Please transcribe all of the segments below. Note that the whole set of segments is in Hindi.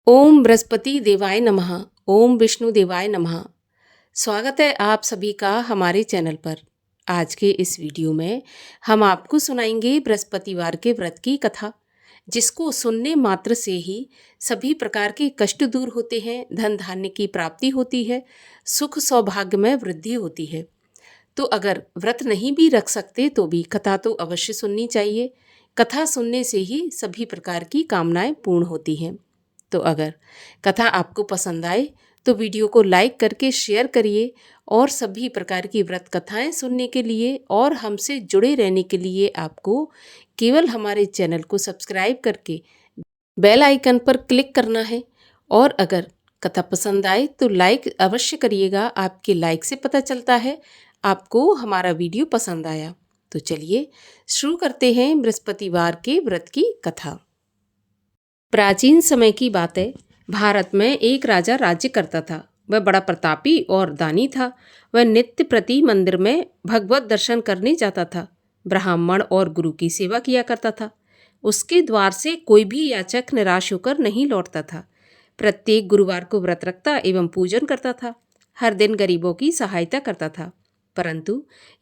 ओम बृहस्पति देवाय नमः। ओम विष्णु देवाय नमः। स्वागत है आप सभी का हमारे चैनल पर। आज के इस वीडियो में हम आपको सुनाएंगे बृहस्पतिवार के व्रत की कथा, जिसको सुनने मात्र से ही सभी प्रकार के कष्ट दूर होते हैं, धन धान्य की प्राप्ति होती है, सुख सौभाग्य में वृद्धि होती है। तो अगर व्रत नहीं भी रख सकते तो भी कथा तो अवश्य सुननी चाहिए। कथा सुनने से ही सभी प्रकार की कामनाएं पूर्ण होती हैं। तो अगर कथा आपको पसंद आए तो वीडियो को लाइक करके शेयर करिए, और सभी प्रकार की व्रत कथाएं सुनने के लिए और हमसे जुड़े रहने के लिए आपको केवल हमारे चैनल को सब्सक्राइब करके बेल आइकन पर क्लिक करना है। और अगर कथा पसंद आए तो लाइक अवश्य करिएगा। आपके लाइक से पता चलता है आपको हमारा वीडियो पसंद आया। तो चलिए शुरू करते हैं बृहस्पतिवार के व्रत की कथा। प्राचीन समय की बात है। भारत में एक राजा राज्य करता था। वह बड़ा प्रतापी और दानी था। वह नित्य प्रति मंदिर में भगवत दर्शन करने जाता था। ब्राह्मण और गुरु की सेवा किया करता था। उसके द्वार से कोई भी याचक निराश होकर नहीं लौटता था। प्रत्येक गुरुवार को व्रत रखता एवं पूजन करता था। हर दिन गरीबों की सहायता करता था। परंतु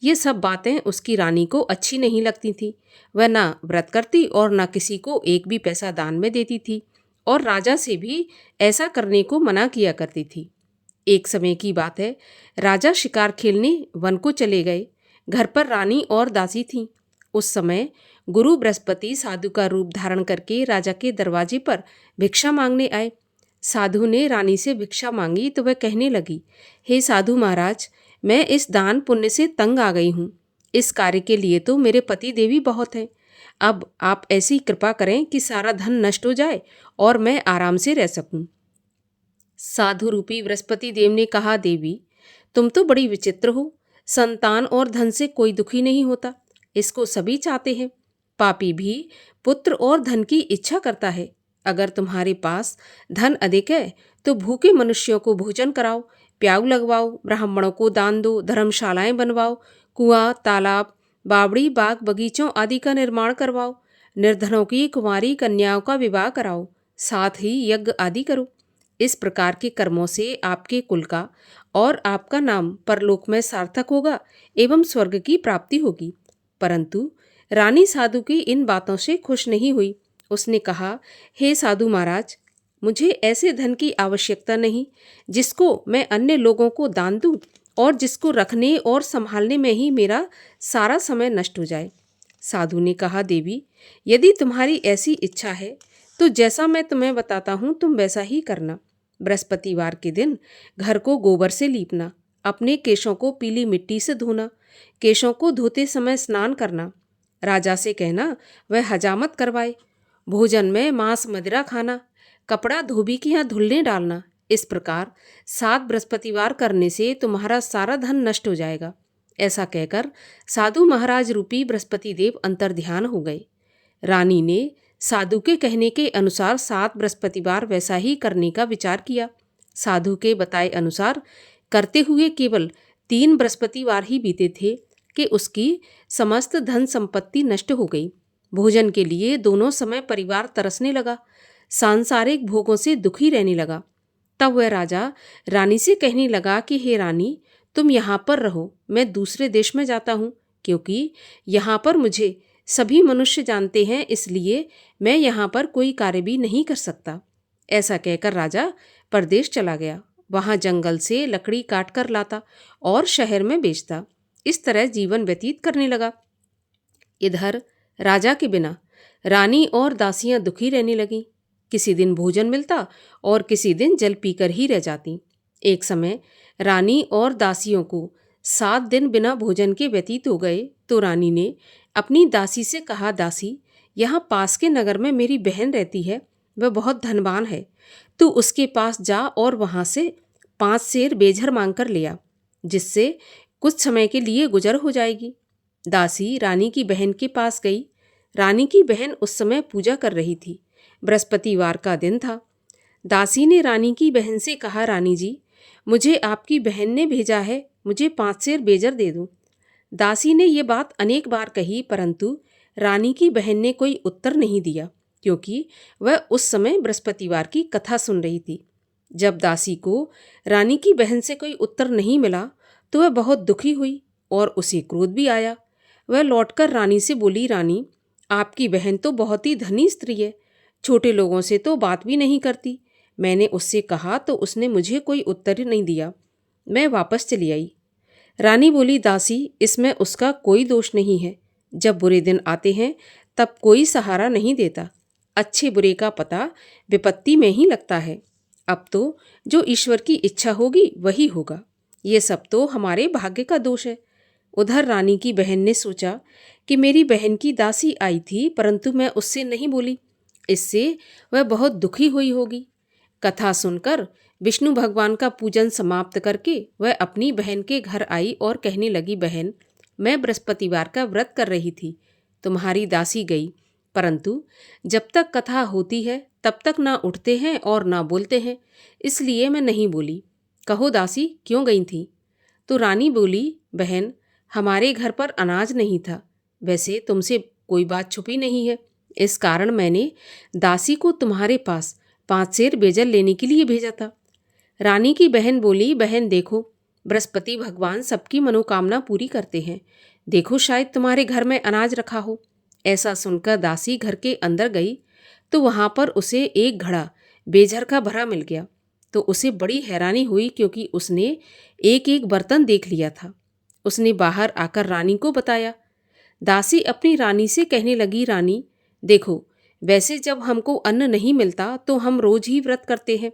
ये सब बातें उसकी रानी को अच्छी नहीं लगती थी। वह ना व्रत करती और ना किसी को एक भी पैसा दान में देती थी, और राजा से भी ऐसा करने को मना किया करती थी। एक समय की बात है। राजा शिकार खेलने वन को चले गए। घर पर रानी और दासी थीं। उस समय गुरु बृहस्पति साधु का रूप धारण करके राजा के दरवाजे पर भिक्षा मांगने आए। साधु ने रानी से भिक्षा मांगी तो वह कहने लगी, हे साधु महाराज, मैं इस दान पुण्य से तंग आ गई हूँ। इस कार्य के लिए तो मेरे पति देवी बहुत हैं। अब आप ऐसी कृपा करें कि सारा धन नष्ट हो जाए और मैं आराम से रह सकूं। साधु रूपी बृहस्पति देव ने कहा, देवी, तुम तो बड़ी विचित्र हो। संतान और धन से कोई दुखी नहीं होता, इसको सभी चाहते हैं। पापी भी पुत्र और धन की इच्छा करता है। अगर तुम्हारे पास धन अधिक है तो भूखे मनुष्यों को भोजन कराओ, प्याऊ लगवाओ, ब्राह्मणों को दान दो, धर्मशालाएं बनवाओ, कुआं, तालाब, बावड़ी, बाग, बगीचों आदि का निर्माण करवाओ, निर्धनों की कुंवारी कन्याओं का विवाह कराओ, साथ ही यज्ञ आदि करो। इस प्रकार के कर्मों से आपके कुल का और आपका नाम परलोक में सार्थक होगा एवं स्वर्ग की प्राप्ति होगी। परंतु रानी साधु की इन बातों से खुश नहीं हुई। उसने कहा, हे साधु महाराज, मुझे ऐसे धन की आवश्यकता नहीं जिसको मैं अन्य लोगों को दान दूं और जिसको रखने और संभालने में ही मेरा सारा समय नष्ट हो जाए। साधु ने कहा, देवी, यदि तुम्हारी ऐसी इच्छा है तो जैसा मैं तुम्हें बताता हूँ तुम वैसा ही करना। बृहस्पतिवार के दिन घर को गोबर से लीपना, अपने केशों को पीली मिट्टी से धोना, केशों को धोते समय स्नान करना। राजा से कहना वह हजामत करवाए। भोजन में मांस मदिरा खाना, कपड़ा धोबी के यहाँ धुलने डालना। इस प्रकार 7 बृहस्पतिवार करने से तुम्हारा सारा धन नष्ट हो जाएगा। ऐसा कहकर साधु महाराज रूपी बृहस्पति देव अंतर्ध्यान हो गए। रानी ने साधु के कहने के अनुसार 7 बृहस्पतिवार वैसा ही करने का विचार किया। साधु के बताए अनुसार करते हुए केवल 3 बृहस्पतिवार ही बीते थे कि उसकी समस्त धन संपत्ति नष्ट हो गई। भोजन के लिए दोनों समय परिवार तरसने लगा, सांसारिक भोगों से दुखी रहने लगा। तब वह राजा रानी से कहने लगा कि हे रानी, तुम यहाँ पर रहो, मैं दूसरे देश में जाता हूँ, क्योंकि यहाँ पर मुझे सभी मनुष्य जानते हैं, इसलिए मैं यहाँ पर कोई कार्य भी नहीं कर सकता। ऐसा कहकर राजा परदेश चला गया। वहाँ जंगल से लकड़ी काट कर लाता और शहर में बेचता। इस तरह जीवन व्यतीत करने लगा। इधर राजा के बिना रानी और दासियां दुखी रहने लगीं। किसी दिन भोजन मिलता और किसी दिन जल पीकर ही रह जाती। एक समय रानी और दासियों को 7 दिन बिना भोजन के व्यतीत हो गए तो रानी ने अपनी दासी से कहा, दासी, यहाँ पास के नगर में मेरी बहन रहती है, वह बहुत धनवान है। तू उसके पास जा और वहाँ से 5 सेर बेझर मांग कर ले आ, जिससे कुछ समय के लिए गुजर हो जाएगी। दासी रानी की बहन के पास गई। रानी की बहन उस समय पूजा कर रही थी। बृहस्पतिवार का दिन था। दासी ने रानी की बहन से कहा, रानी जी, मुझे आपकी बहन ने भेजा है, मुझे 5 सेर बेजर दे दो। दासी ने ये बात अनेक बार कही, परंतु रानी की बहन ने कोई उत्तर नहीं दिया। क्योंकि वह उस समय बृहस्पतिवार की कथा सुन रही थी। जब दासी को रानी की बहन से कोई उत्तर नहीं मिला तो वह बहुत दुखी हुई और उसे क्रोध भी आया। वह लौटकर रानी से बोली, रानी, आपकी बहन तो बहुत ही धनी स्त्री है, छोटे लोगों से तो बात भी नहीं करती। मैंने उससे कहा तो उसने मुझे कोई उत्तर नहीं दिया। मैं वापस चली आई। रानी बोली, दासी, इसमें उसका कोई दोष नहीं है। जब बुरे दिन आते हैं तब कोई सहारा नहीं देता। अच्छे बुरे का पता विपत्ति में ही लगता है। अब तो जो ईश्वर की इच्छा होगी वही होगा। ये सब तो हमारे भाग्य का दोष है। उधर रानी की बहन ने सोचा कि मेरी बहन की दासी आई थी परंतु मैं उससे नहीं बोली, इससे वह बहुत दुखी हुई होगी। कथा सुनकर विष्णु भगवान का पूजन समाप्त करके वह अपनी बहन के घर आई और कहने लगी, बहन, मैं बृहस्पतिवार का व्रत कर रही थी, तुम्हारी दासी गई, परंतु जब तक कथा होती है तब तक ना उठते हैं और ना बोलते हैं, इसलिए मैं नहीं बोली। कहो दासी, क्यों गई थी? तो रानी बोली, बहन, हमारे घर पर अनाज नहीं था। वैसे तुमसे कोई बात छुपी नहीं है, इस कारण मैंने दासी को तुम्हारे पास 5 सेर बेजल लेने के लिए भेजा था। रानी की बहन बोली, बहन देखो, बृहस्पति भगवान सबकी मनोकामना पूरी करते हैं। देखो, शायद तुम्हारे घर में अनाज रखा हो। ऐसा सुनकर दासी घर के अंदर गई तो वहाँ पर उसे एक घड़ा बेझर का भरा मिल गया। तो उसे बड़ी हैरानी हुई क्योंकि उसने एक एक बर्तन देख लिया था। उसने बाहर आकर रानी को बताया। दासी अपनी रानी से कहने लगी, रानी देखो, वैसे जब हमको अन्न नहीं मिलता तो हम रोज ही व्रत करते हैं।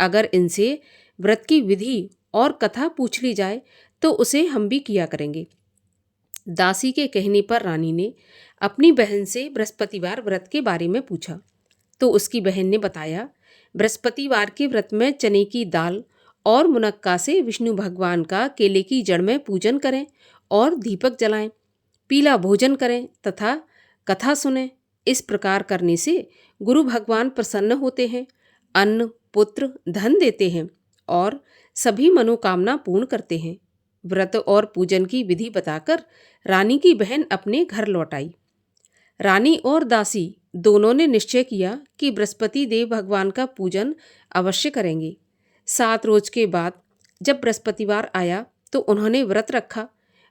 अगर इनसे व्रत की विधि और कथा पूछ ली जाए तो उसे हम भी किया करेंगे। दासी के कहने पर रानी ने अपनी बहन से बृहस्पतिवार व्रत के बारे में पूछा तो उसकी बहन ने बताया, बृहस्पतिवार के व्रत में चने की दाल और मुनक्का से विष्णु भगवान का केले की जड़ में पूजन करें और दीपक जलाएं, पीला भोजन करें तथा कथा सुनें। इस प्रकार करने से गुरु भगवान प्रसन्न होते हैं, अन्न, पुत्र, धन देते हैं और सभी मनोकामना पूर्ण करते हैं। व्रत और पूजन की विधि बताकर रानी की बहन अपने घर लौट आई। रानी और दासी दोनों ने निश्चय किया कि बृहस्पति देव भगवान का पूजन अवश्य करेंगे। 7 रोज के बाद जब बृहस्पतिवार आया तो उन्होंने व्रत रखा।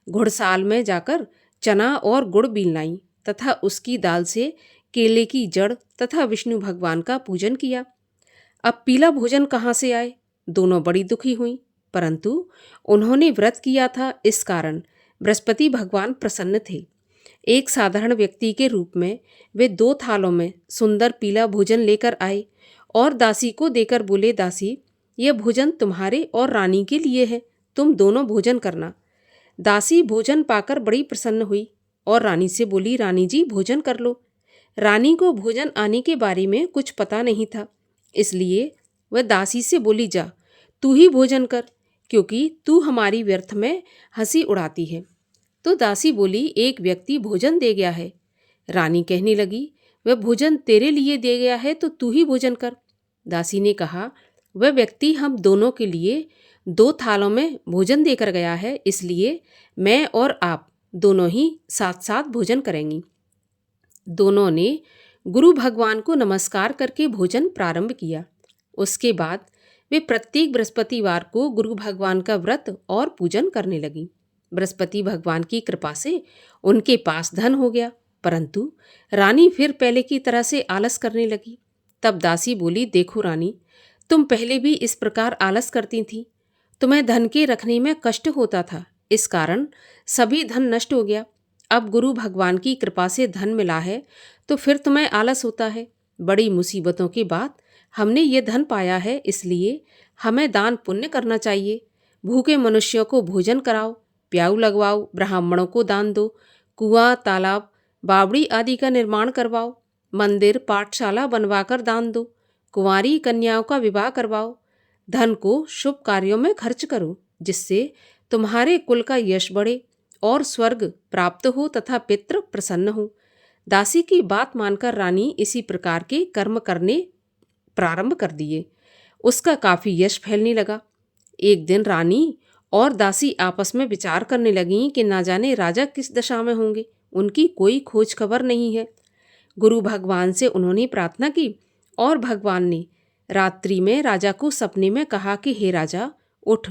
घुड़साल में जाकर चना और गुड़ बीन लाई तथा उसकी दाल से केले की जड़ तथा विष्णु भगवान का पूजन किया। अब पीला भोजन कहाँ से आए? दोनों बड़ी दुखी हुई, परंतु उन्होंने व्रत किया था, इस कारण बृहस्पति भगवान प्रसन्न थे। एक साधारण व्यक्ति के रूप में वे 2 थालों में सुंदर पीला भोजन लेकर आए और दासी को देकर बोले, दासी, यह भोजन तुम्हारे और रानी के लिए है, तुम दोनों भोजन करना। दासी भोजन पाकर बड़ी प्रसन्न हुई और रानी से बोली, रानी जी, भोजन कर लो। रानी को भोजन आने के बारे में कुछ पता नहीं था, इसलिए वह दासी से बोली, जा तू ही भोजन कर, क्योंकि तू हमारी व्यर्थ में हंसी उड़ाती है। तो दासी बोली, एक व्यक्ति भोजन दे गया है। रानी कहने लगी, वह भोजन तेरे लिए दे गया है तो तू ही भोजन कर। दासी ने कहा, वह व्यक्ति हम दोनों के लिए 2 थालों में भोजन देकर गया है, इसलिए मैं और आप दोनों ही साथ साथ भोजन करेंगी। दोनों ने गुरु भगवान को नमस्कार करके भोजन प्रारंभ किया। उसके बाद वे प्रत्येक बृहस्पतिवार को गुरु भगवान का व्रत और पूजन करने लगी। बृहस्पति भगवान की कृपा से उनके पास धन हो गया, परंतु रानी फिर पहले की तरह से आलस करने लगी। तब दासी बोली, देखो रानी, तुम पहले भी इस प्रकार आलस करती थी, तुम्हें धन के रखने में कष्ट होता था, इस कारण सभी धन नष्ट हो गया। अब गुरु भगवान की कृपा से धन मिला है तो फिर तुम्हें आलस होता है। बड़ी मुसीबतों के बाद हमने ये धन पाया है, इसलिए हमें दान पुण्य करना चाहिए। भूखे मनुष्यों को भोजन कराओ, प्याऊ लगवाओ, ब्राह्मणों को दान दो, कुआं, तालाब, बावड़ी आदि का निर्माण करवाओ, मंदिर, पाठशाला बनवाकर दान दो, कुंवारी कन्याओं का विवाह करवाओ। धन को शुभ कार्यों में खर्च करो, जिससे तुम्हारे कुल का यश बढ़े और स्वर्ग प्राप्त हो तथा पितृ प्रसन्न हो। दासी की बात मानकर रानी इसी प्रकार के कर्म करने प्रारंभ कर दिए। उसका काफी यश फैलने लगा। एक दिन रानी और दासी आपस में विचार करने लगीं कि ना जाने राजा किस दशा में होंगे, उनकी कोई खोज खबर नहीं है। गुरु भगवान से उन्होंने प्रार्थना की और भगवान ने रात्रि में राजा को सपने में कहा कि हे राजा, उठ,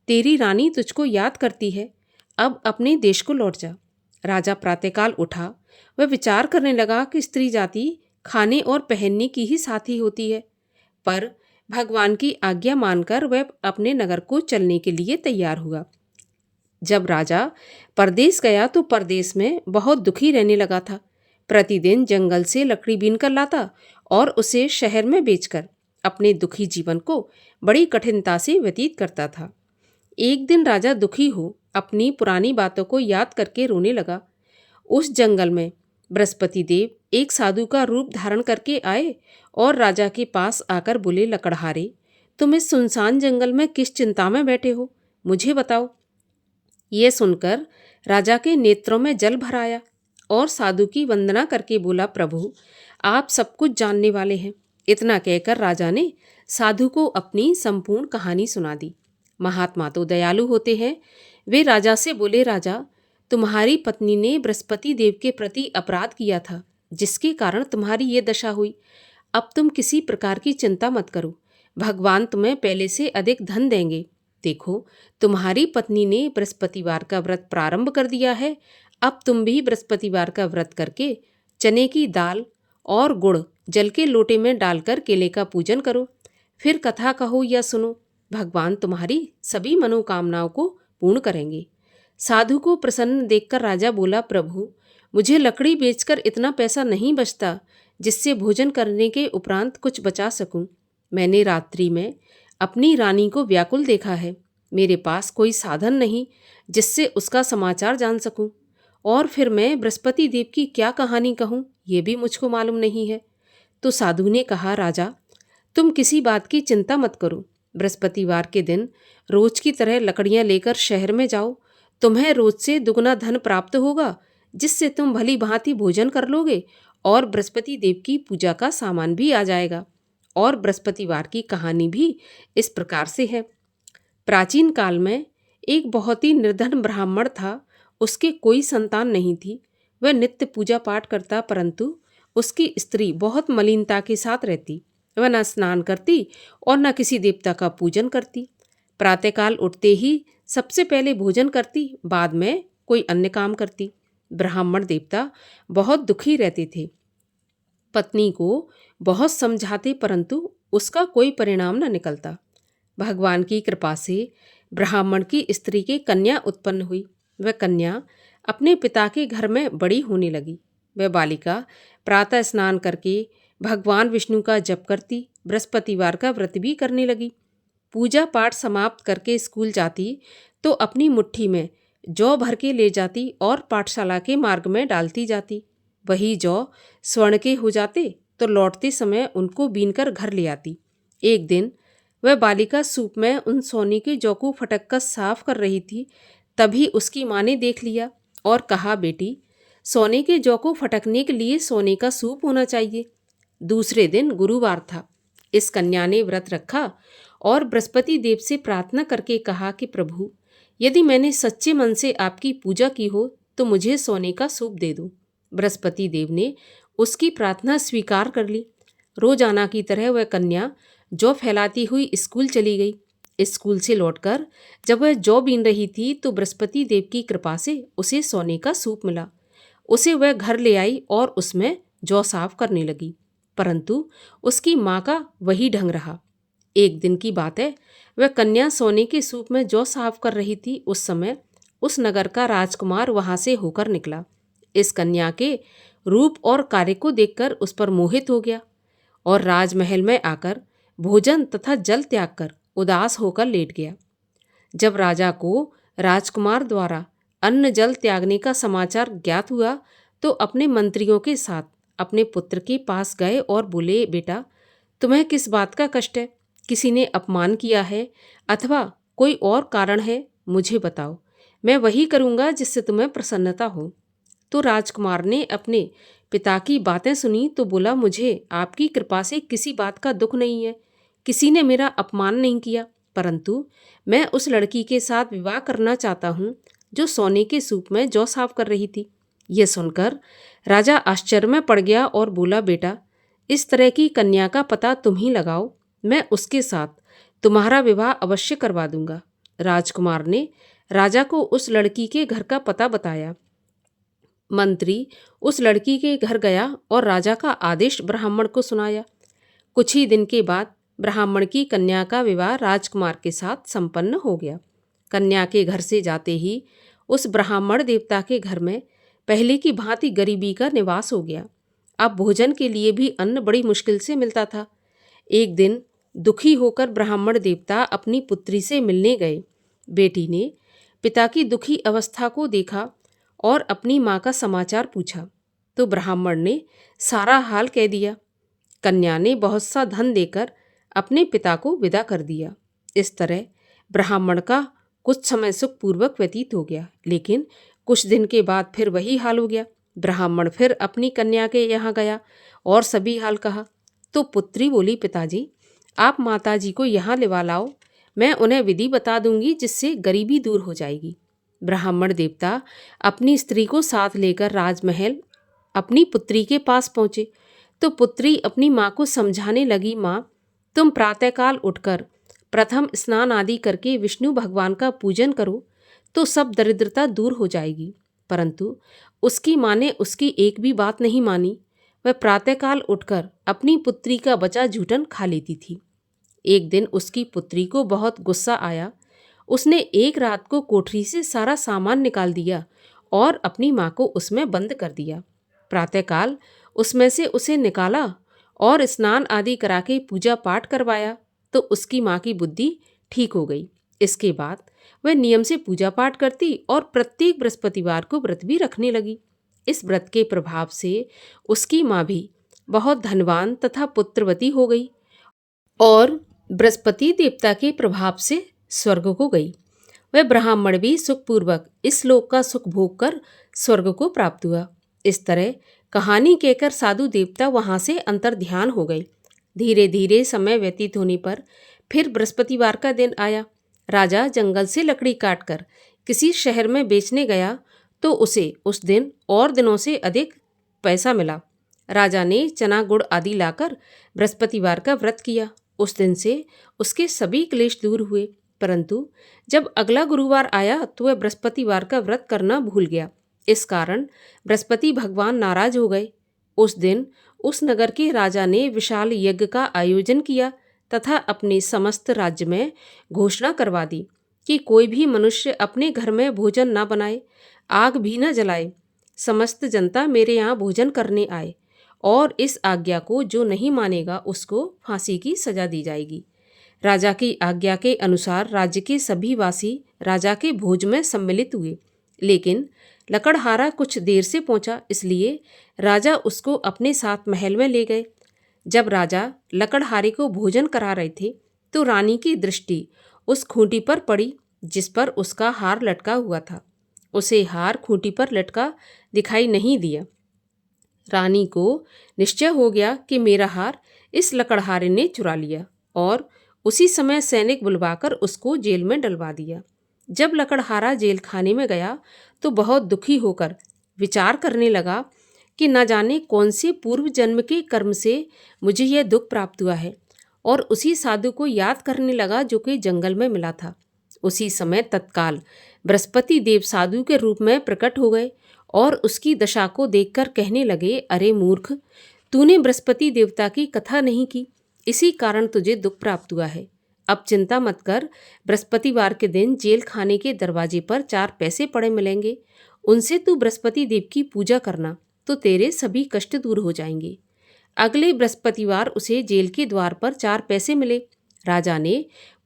तेरी रानी तुझको याद करती है, अब अपने देश को लौट जा। राजा प्रातःकाल उठा। वह विचार करने लगा कि स्त्री जाति खाने और पहनने की ही साथी होती है, पर भगवान की आज्ञा मानकर वह अपने नगर को चलने के लिए तैयार हुआ। जब राजा परदेश गया तो परदेश में बहुत दुखी रहने लगा था। प्रतिदिन जंगल से लकड़ी बीन कर लाता और उसे शहर में बेचकर अपने दुखी जीवन को बड़ी कठिनता से व्यतीत करता था। एक दिन राजा दुखी हो अपनी पुरानी बातों को याद करके रोने लगा। उस जंगल में बृहस्पति देव एक साधु का रूप धारण करके आए और राजा के पास आकर बोले, लकड़हारे, तुम इस सुनसान जंगल में किस चिंता में बैठे हो, मुझे बताओ। ये सुनकर राजा के नेत्रों में जल भर आया और साधु की वंदना करके बोला, प्रभु, आप सब कुछ जानने वाले हैं। इतना कहकर राजा ने साधु को अपनी संपूर्ण कहानी सुना दी। महात्मा तो दयालु होते हैं। वे राजा से बोले, राजा, तुम्हारी पत्नी ने बृहस्पति देव के प्रति अपराध किया था, जिसके कारण तुम्हारी ये दशा हुई। अब तुम किसी प्रकार की चिंता मत करो, भगवान तुम्हें पहले से अधिक धन देंगे। देखो, तुम्हारी पत्नी ने बृहस्पतिवार का व्रत प्रारंभ कर दिया है। अब तुम भी बृहस्पतिवार का व्रत करके चने की दाल और गुड़ जल के लोटे में डालकर केले का पूजन करो, फिर कथा कहो या सुनो। भगवान तुम्हारी सभी मनोकामनाओं को पूर्ण करेंगे। साधु को प्रसन्न देखकर राजा बोला, प्रभु, मुझे लकड़ी बेचकर इतना पैसा नहीं बचता जिससे भोजन करने के उपरांत कुछ बचा सकूं। मैंने रात्रि में अपनी रानी को व्याकुल देखा है। मेरे पास कोई साधन नहीं जिससे उसका समाचार जान सकूं, और फिर मैं बृहस्पति देव की क्या कहानी कहूं, ये भी मुझको मालूम नहीं है। तो साधु ने कहा, राजा, तुम किसी बात की चिंता मत करो। बृहस्पतिवार के दिन रोज की तरह लकड़ियां लेकर शहर में जाओ। तुम्हें रोज से दुगना धन प्राप्त होगा, जिससे तुम भली भांति भोजन कर लोगे और बृहस्पति देव की पूजा का सामान भी आ जाएगा। और बृहस्पतिवार की कहानी भी इस प्रकार से है। प्राचीन काल में एक बहुत ही निर्धन ब्राह्मण था। उसके कोई संतान नहीं थी। वह नित्य पूजा पाठ करता, परंतु उसकी स्त्री बहुत मलिनता के साथ रहती। वह न स्नान करती और न किसी देवता का पूजन करती। प्रातःकाल उठते ही सबसे पहले भोजन करती, बाद में कोई अन्य काम करती। ब्राह्मण देवता बहुत दुखी रहते थे। पत्नी को बहुत समझाते, परंतु उसका कोई परिणाम न निकलता। भगवान की कृपा से ब्राह्मण की स्त्री की कन्या उत्पन्न हुई। वह कन्या अपने पिता के घर में बड़ी होने लगी। वह बालिका प्रातः स्नान करके भगवान विष्णु का जप करती, बृहस्पतिवार का व्रत भी करने लगी। पूजा पाठ समाप्त करके स्कूल जाती तो अपनी मुट्ठी में जौ भर के ले जाती और पाठशाला के मार्ग में डालती जाती। वही जौ स्वर्ण के हो जाते तो लौटते समय उनको बीनकर घर ले आती। एक दिन वह बालिका सूप में उन सोने के जौ को फटक कर साफ कर रही थी। तभी उसकी माँ ने देख लिया और कहा, बेटी, सोने के जौ को फटकने के लिए सोने का सूप होना चाहिए। दूसरे दिन गुरुवार था। इस कन्या ने व्रत रखा और बृहस्पति देव से प्रार्थना करके कहा कि प्रभु, यदि मैंने सच्चे मन से आपकी पूजा की हो तो मुझे सोने का सूप दे दो। बृहस्पति देव ने उसकी प्रार्थना स्वीकार कर ली। रोजाना की तरह वह कन्या जौ फैलाती हुई स्कूल चली गई। स्कूल से लौटकर जब वह जौ बीन रही थी तो बृहस्पति देव की कृपा से उसे सोने का सूप मिला। उसे वह घर ले आई और उसमें जौ साफ करने लगी, परंतु उसकी माँ का वही ढंग रहा। एक दिन की बात है, वह कन्या सोने के सूप में जौ साफ कर रही थी। उस समय उस नगर का राजकुमार वहां से होकर निकला। इस कन्या के रूप और कार्य को देखकर उस पर मोहित हो गया और राजमहल में आकर भोजन तथा जल त्याग कर उदास होकर लेट गया। जब राजा को राजकुमार द्वारा अन्न जल त्यागने का समाचार ज्ञात हुआ तो अपने मंत्रियों के साथ अपने पुत्र के पास गए और बोले, बेटा, तुम्हें किस बात का कष्ट है? किसी ने अपमान किया है अथवा कोई और कारण है? मुझे बताओ, मैं वही करूँगा जिससे तुम्हें प्रसन्नता हो। तो राजकुमार ने अपने पिता की बातें सुनी तो बोला, मुझे आपकी कृपा से किसी बात का दुख नहीं है। किसी ने मेरा अपमान नहीं किया, परंतु मैं उस लड़की के साथ विवाह करना चाहता हूँ जो सोने के सूप में जौ साफ कर रही थी। यह सुनकर राजा आश्चर्य में पड़ गया और बोला, बेटा, इस तरह की कन्या का पता तुम ही लगाओ, मैं उसके साथ तुम्हारा विवाह अवश्य करवा दूंगा। राजकुमार ने राजा को उस लड़की के घर का पता बताया। मंत्री उस लड़की के घर गया और राजा का आदेश ब्राह्मण को सुनाया। कुछ ही दिन के बाद ब्राह्मण की कन्या का विवाह राजकुमार के साथ संपन्न हो गया। कन्या के घर से जाते ही उस ब्राह्मण देवता के घर में पहले की भांति गरीबी का निवास हो गया। अब भोजन के लिए भी अन्न बड़ी मुश्किल से मिलता था। एक दिन दुखी होकर ब्राह्मण देवता अपनी पुत्री से मिलने गए। बेटी ने पिता की दुखी अवस्था को देखा और अपनी माँ का समाचार पूछा तो ब्राह्मण ने सारा हाल कह दिया। कन्या ने बहुत सा धन देकर अपने पिता को विदा कर दिया। इस तरह ब्राह्मण का कुछ समय सुखपूर्वक व्यतीत हो गया, लेकिन कुछ दिन के बाद फिर वही हाल हो गया। ब्राह्मण फिर अपनी कन्या के यहाँ गया और सभी हाल कहा तो पुत्री बोली, पिताजी, आप माताजी को यहाँ लिवा लाओ, मैं उन्हें विधि बता दूंगी जिससे गरीबी दूर हो जाएगी। ब्राह्मण देवता अपनी स्त्री को साथ लेकर राजमहल अपनी पुत्री के पास पहुँचे तो पुत्री अपनी माँ को समझाने लगी, माँ, तुम प्रातःकाल उठकर प्रथम स्नान आदि करके विष्णु भगवान का पूजन करो तो सब दरिद्रता दूर हो जाएगी। परंतु उसकी माँ ने उसकी एक भी बात नहीं मानी। वह प्रातःकाल उठकर अपनी पुत्री का बचा जूठन खा लेती थी। एक दिन उसकी पुत्री को बहुत गुस्सा आया। उसने एक रात को कोठरी से सारा सामान निकाल दिया और अपनी माँ को उसमें बंद कर दिया। प्रातःकाल उसमें से उसे निकाला और स्नान आदि करा के पूजा पाठ करवाया तो उसकी माँ की बुद्धि ठीक हो गई। इसके बाद वह नियम से पूजा पाठ करती और प्रत्येक बृहस्पतिवार को व्रत भी रखने लगी। इस व्रत के प्रभाव से उसकी माँ भी बहुत धनवान तथा पुत्रवती हो गई और बृहस्पति देवता के प्रभाव से स्वर्ग को गई। वह ब्राह्मण भी सुखपूर्वक इस लोक का सुख भोग कर स्वर्ग को प्राप्त हुआ। इस तरह कहानी कहकर साधु देवता वहाँ से अंतर्ध्यान हो गए। धीरे धीरे समय व्यतीत होने पर फिर बृहस्पतिवार का दिन आया। राजा जंगल से लकड़ी काटकर किसी शहर में बेचने गया तो उसे उस दिन और दिनों से अधिक पैसा मिला। राजा ने चना गुड़ आदि लाकर बृहस्पतिवार का व्रत किया। उस दिन से उसके सभी क्लेश दूर हुए। परंतु जब अगला गुरुवार आया तो वह बृहस्पतिवार का व्रत करना भूल गया। इस कारण बृहस्पति भगवान नाराज हो गए। उस दिन उस नगर के राजा ने विशाल यज्ञ का आयोजन किया तथा अपने समस्त राज्य में घोषणा करवा दी कि कोई भी मनुष्य अपने घर में भोजन न बनाए, आग भी न जलाए। समस्त जनता मेरे यहाँ भोजन करने आए और इस आज्ञा को जो नहीं मानेगा उसको फांसी की सजा दी जाएगी। राजा की आज्ञा के अनुसार राज्य के सभी वासी राजा के भोज में सम्मिलित हुए, लेकिन लकड़हारा कुछ देर से पहुंचा, इसलिए राजा उसको अपने साथ महल में ले गए। जब राजा लकड़हारे को भोजन करा रहे थे तो रानी की दृष्टि उस खूंटी पर पड़ी जिस पर उसका हार लटका हुआ था। उसे हार खूंटी पर लटका दिखाई नहीं दिया। रानी को निश्चय हो गया कि मेरा हार इस लकड़हारे ने चुरा लिया और उसी समय सैनिक बुलवाकर उसको जेल में डलवा दिया। जब लकड़हारा जेल खाने में गया तो बहुत दुखी होकर विचार करने लगा कि न जाने कौन से पूर्व जन्म के कर्म से मुझे यह दुख प्राप्त हुआ है, और उसी साधु को याद करने लगा जो कि जंगल में मिला था। उसी समय तत्काल बृहस्पति देव साधु के रूप में प्रकट हो गए और उसकी दशा को देखकर कहने लगे, अरे मूर्ख, तूने बृहस्पति देवता की कथा नहीं की, इसी कारण तुझे दुख प्राप्त हुआ है। अब चिंता मत कर, बृहस्पतिवार के दिन जेल खाने के दरवाजे पर 4 पैसे पड़े मिलेंगे, उनसे तू बृहस्पति देव की पूजा करना तो तेरे सभी कष्ट दूर हो जाएंगे। अगले बृहस्पतिवार उसे जेल के द्वार पर 4 पैसे मिले। राजा ने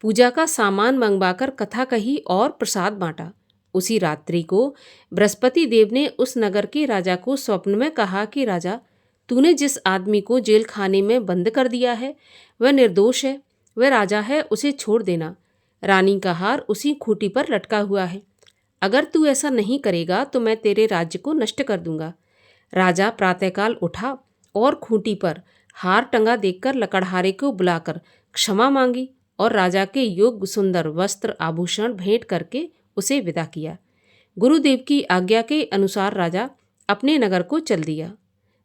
पूजा का सामान मंगवाकर कथा कही और प्रसाद बांटा। उसी रात्रि को बृहस्पति देव ने उस नगर के राजा को स्वप्न में कहा कि राजा, तूने जिस आदमी को जेल खाने में बंद कर दिया है वह निर्दोष है, वह राजा है, उसे छोड़ देना। रानी का हार उसी खूंटी पर लटका हुआ है। अगर तू ऐसा नहीं करेगा तो मैं तेरे राज्य को नष्ट कर दूंगा। राजा प्रातःकाल उठा और खूंटी पर हार टंगा देखकर लकड़हारे को बुलाकर क्षमा मांगी और राजा के योग्य सुंदर वस्त्र आभूषण भेंट करके उसे विदा किया। गुरुदेव की आज्ञा के अनुसार राजा अपने नगर को चल दिया।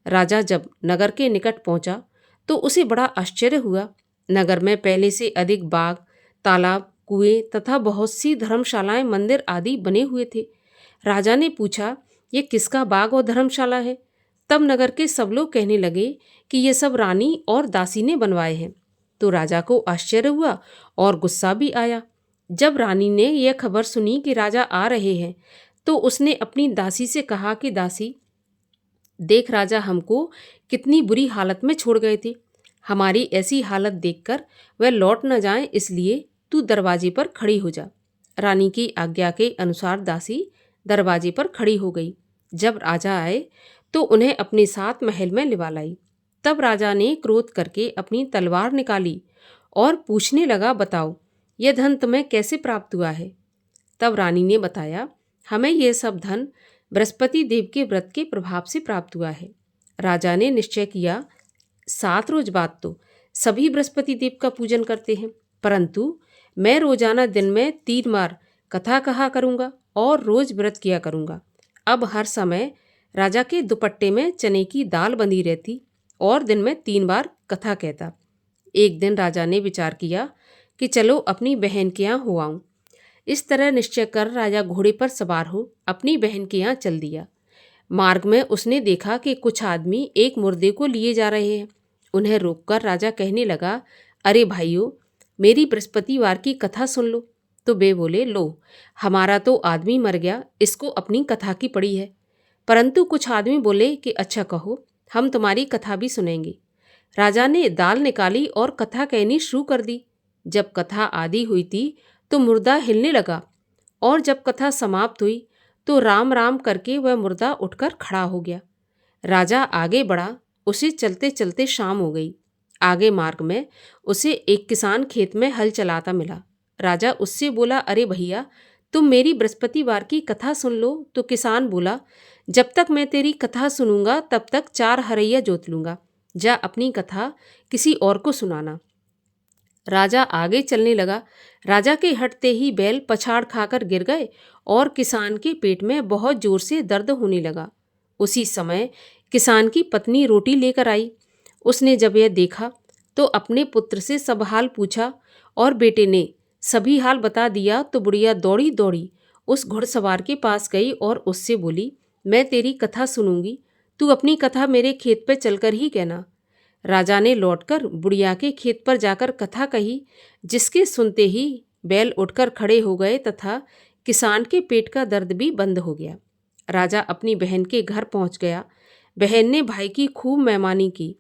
राजा जब नगर के निकट पहुंचा तो उसे बड़ा आश्चर्य हुआ। नगर में पहले से अधिक बाग, तालाब, कुएं तथा बहुत सी धर्मशालाएं, मंदिर आदि बने हुए थे। राजा ने पूछा, ये किसका बाग और धर्मशाला है? तब नगर के सब लोग कहने लगे कि ये सब रानी और दासी ने बनवाए हैं। तो राजा को आश्चर्य हुआ और गुस्सा भी आया। जब रानी ने यह खबर सुनी कि राजा आ रहे हैं तो उसने अपनी दासी से कहा कि दासी, देख राजा हमको कितनी बुरी हालत में छोड़ गए थे। हमारी ऐसी हालत देखकर वह लौट न जाएं, इसलिए तू दरवाजे पर खड़ी हो जा। रानी की आज्ञा के अनुसार दासी दरवाजे पर खड़ी हो गई। जब राजा आए तो उन्हें अपने साथ महल में लिवा लाई। तब राजा ने क्रोध करके अपनी तलवार निकाली और पूछने लगा, बताओ यह धन तुम्हें कैसे प्राप्त हुआ है? तब रानी ने बताया, हमें यह सब धन बृहस्पति देव के व्रत के प्रभाव से प्राप्त हुआ है। राजा ने निश्चय किया, 7 रोज बाद तो सभी बृहस्पति देव का पूजन करते हैं, परंतु मैं रोजाना दिन में 3 बार कथा कहा करूँगा और रोज व्रत किया करूँगा। अब हर समय राजा के दुपट्टे में चने की दाल बंधी रहती और दिन में 3 बार कथा कहता। एक दिन राजा ने विचार किया कि चलो अपनी बहन के यहाँ हो आऊँ। इस तरह निश्चय कर राजा घोड़े पर सवार हो अपनी बहन के यहाँ चल दिया। मार्ग में उसने देखा कि कुछ आदमी एक मुर्दे को लिए जा रहे हैं। उन्हें रोककर राजा कहने लगा, अरे भाइयों, मेरी बृहस्पतिवार की कथा सुन लो। तो वे बोले, लो, हमारा तो आदमी मर गया, इसको अपनी कथा की पड़ी है। परंतु कुछ आदमी बोले कि अच्छा कहो, हम तुम्हारी कथा भी सुनेंगे। राजा ने दाल निकाली और कथा कहनी शुरू कर दी। जब कथा आदि हुई थी तो मुर्दा हिलने लगा और जब कथा समाप्त हुई तो राम राम करके वह मुर्दा उठकर खड़ा हो गया। राजा आगे बढ़ा, उसे चलते चलते शाम हो गई। आगे मार्ग में उसे एक किसान खेत में हल चलाता मिला। राजा उससे बोला, अरे भैया, तुम मेरी बृहस्पतिवार की कथा सुन लो। तो किसान बोला, जब तक मैं तेरी कथा सुनूंगा तब तक 4 हरैया जोत लूंगा। जा अपनी कथा किसी और को सुनाना। राजा आगे चलने लगा। राजा के हटते ही बैल पछाड़ खाकर गिर गए और किसान के पेट में बहुत जोर से दर्द होने लगा। उसी समय किसान की पत्नी रोटी लेकर आई। उसने जब यह देखा तो अपने पुत्र से सब हाल पूछा और बेटे ने सभी हाल बता दिया। तो बुढ़िया दौड़ी दौड़ी उस घुड़सवार के पास गई और उससे बोली, मैं तेरी कथा सुनूंगी, तू अपनी कथा मेरे खेत पर चलकर ही कहना। राजा ने लौटकर बुढ़िया के खेत पर जाकर कथा कही, जिसके सुनते ही बैल उठकर खड़े हो गए तथा किसान के पेट का दर्द भी बंद हो गया। राजा अपनी बहन के घर पहुंच गया। बहन ने भाई की खूब मेहमानी की।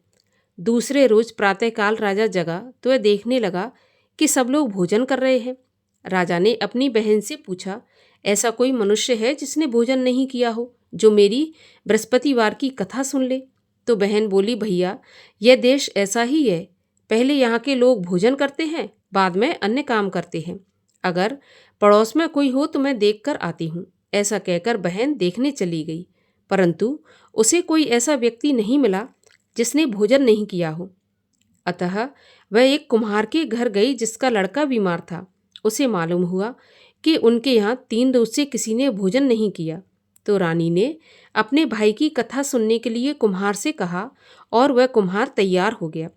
दूसरे रोज प्रातःकाल राजा जगा तो वह देखने लगा कि सब लोग भोजन कर रहे हैं। राजा ने अपनी बहन से पूछा, ऐसा कोई मनुष्य है जिसने भोजन नहीं किया हो, जो मेरी बृहस्पतिवार की कथा सुन ले? तो बहन बोली, भैया, यह देश ऐसा ही है। पहले यहाँ के लोग भोजन करते हैं, बाद में अन्य काम करते हैं। अगर पड़ोस में कोई हो तो मैं देख कर आती हूँ। ऐसा कहकर बहन देखने चली गई, परंतु उसे कोई ऐसा व्यक्ति नहीं मिला जिसने भोजन नहीं किया हो। अतः वह एक कुम्हार के घर गई जिसका लड़का बीमार था। उसे मालूम हुआ कि उनके यहाँ 3 रोज से किसी ने भोजन नहीं किया। तो रानी ने अपने भाई की कथा सुनने के लिए कुम्हार से कहा और वह कुम्हार तैयार हो गया।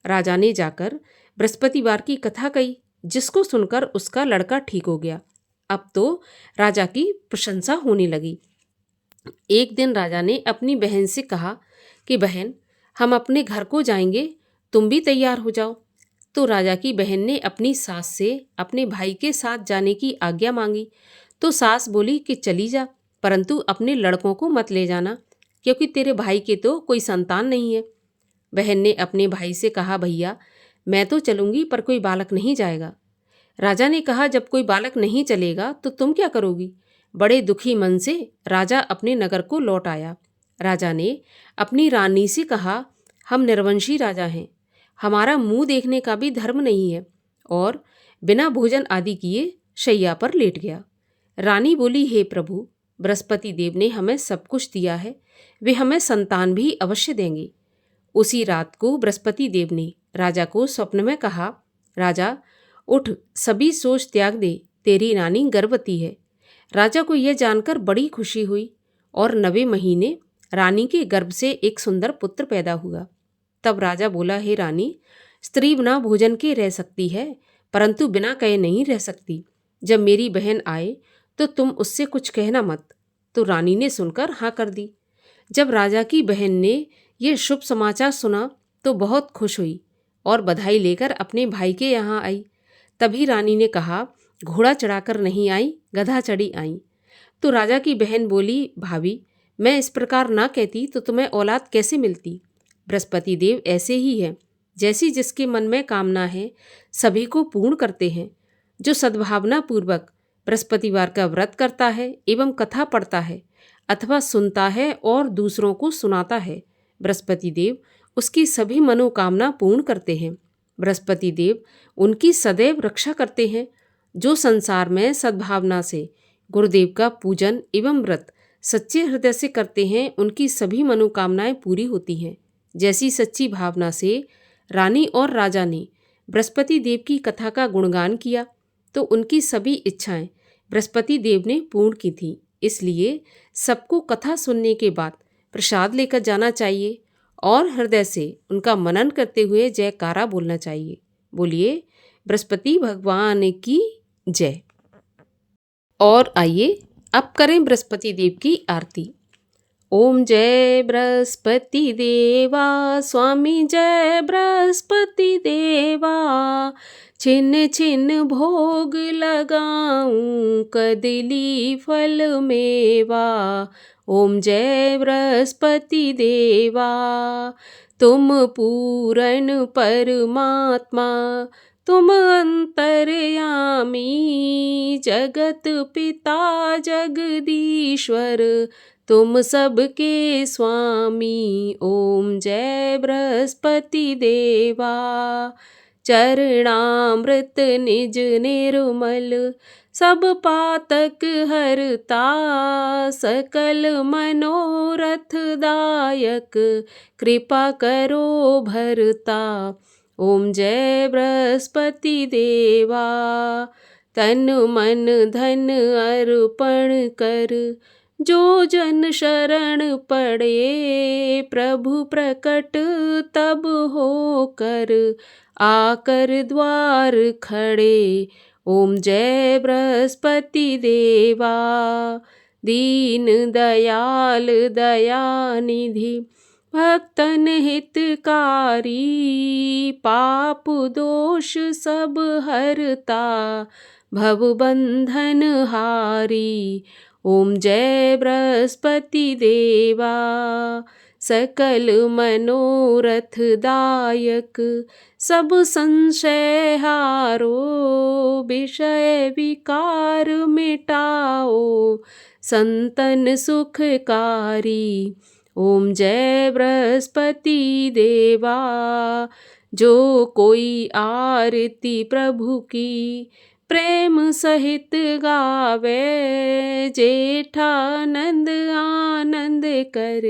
राजा ने जाकर बृहस्पतिवार की कथा कही, जिसको सुनकर उसका लड़का ठीक हो गया। अब तो राजा की प्रशंसा होने लगी। एक दिन राजा ने अपनी बहन से कहा कि बहन, हम अपने घर को जाएंगे, तुम भी तैयार हो जाओ। तो राजा की बहन ने अपनी सास से अपने भाई के साथ जाने की आज्ञा मांगी। तो सास बोली कि चली जा, परंतु अपने लड़कों को मत ले जाना, क्योंकि तेरे भाई के तो कोई संतान नहीं है। बहन ने अपने भाई से कहा, भैया, मैं तो चलूंगी पर कोई बालक नहीं जाएगा। राजा ने कहा, जब कोई बालक नहीं चलेगा तो तुम क्या करोगी? बड़े दुखी मन से राजा अपने नगर को लौट आया। राजा ने अपनी रानी से कहा, हम निर्वंशी राजा हैं, हमारा मुंह देखने का भी धर्म नहीं है, और बिना भोजन आदि किए शैया पर लेट गया। रानी बोली, हे प्रभु, बृहस्पति देव ने हमें सब कुछ दिया है, वे हमें संतान भी अवश्य देंगे। उसी रात को बृहस्पति देव ने राजा को स्वप्न में कहा, राजा उठ, सभी सोच त्याग दे, तेरी रानी गर्भवती है। राजा को यह जानकर बड़ी खुशी हुई और 9वें महीने रानी के गर्भ से एक सुंदर पुत्र पैदा हुआ। तब राजा बोला, हे रानी, स्त्री बिना भोजन के रह सकती है, परंतु बिना कहे नहीं रह सकती। जब मेरी बहन आए तो तुम उससे कुछ कहना मत। तो रानी ने सुनकर हाँ कर दी। जब राजा की बहन ने यह शुभ समाचार सुना तो बहुत खुश हुई और बधाई लेकर अपने भाई के यहाँ आई। तभी रानी ने कहा, घोड़ा चढ़ाकर नहीं आई, गधा चढ़ी आई। तो राजा की बहन बोली, भाभी, मैं इस प्रकार ना कहती तो तुम्हें औलाद कैसे मिलती। बृहस्पति देव ऐसे ही है, जैसी जिसके मन में कामना है सभी को पूर्ण करते हैं। जो सद्भावना पूर्वक बृहस्पतिवार का व्रत करता है एवं कथा पढ़ता है अथवा सुनता है और दूसरों को सुनाता है, बृहस्पति देव उसकी सभी मनोकामना पूर्ण करते हैं। बृहस्पति देव उनकी सदैव रक्षा करते हैं। जो संसार में सद्भावना से गुरुदेव का पूजन एवं व्रत सच्चे हृदय से करते हैं, उनकी सभी मनोकामनाएं पूरी होती हैं। जैसी सच्ची भावना से रानी और राजा ने बृहस्पति देव की कथा का गुणगान किया तो उनकी सभी इच्छाएं बृहस्पति देव ने पूर्ण की थी। इसलिए सबको कथा सुनने के बाद प्रसाद लेकर जाना चाहिए और हृदय से उनका मनन करते हुए जयकारा बोलना चाहिए। बोलिए बृहस्पति भगवान की जय। और आइए अब करें बृहस्पति देव की आरती। ओम जय बृहस्पति देवा, स्वामी जय बृहस्पति देवा। छिन्न छिन्न भोग लगाऊं, कदली फल मेवा। ओम जय बृहस्पति देवा। तुम पूर्ण परमात्मा, तुम अंतर्यामी, जगत पिता जगदीश्वर, तुम सबके स्वामी। ओम जय बृहस्पति देवा। चरणामृत निज निर्मल, सब पातक हरता, सकल मनोरथ दायक, कृपा करो भरता। ओम जय बृहस्पति देवा। तन मन धन अर्पण कर, जो जन शरण पड़े, प्रभु प्रकट तब होकर, आकर द्वार खड़े। ओम जय बृहस्पति देवा। दीन दयाल दयानिधि, भक्तन हितकारी, पाप दोष सब हरता, भव बंधन हारी। ओम जय बृहस्पति देवा। सकल मनोरथ दायक, सब संशय हारो, विषय विकार मिटाओ, संतन सुखकारी। ओम जय बृहस्पति देवा। जो कोई आरती प्रभु की प्रेम सहित गावे, जेठानंद आनंद कर,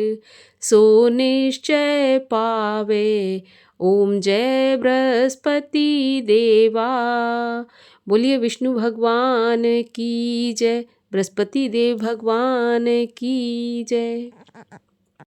सो निश्चय पावे। ओम जय बृहस्पति देवा। बोलिए विष्णु भगवान की जय, बृहस्पति देव भगवान की जय।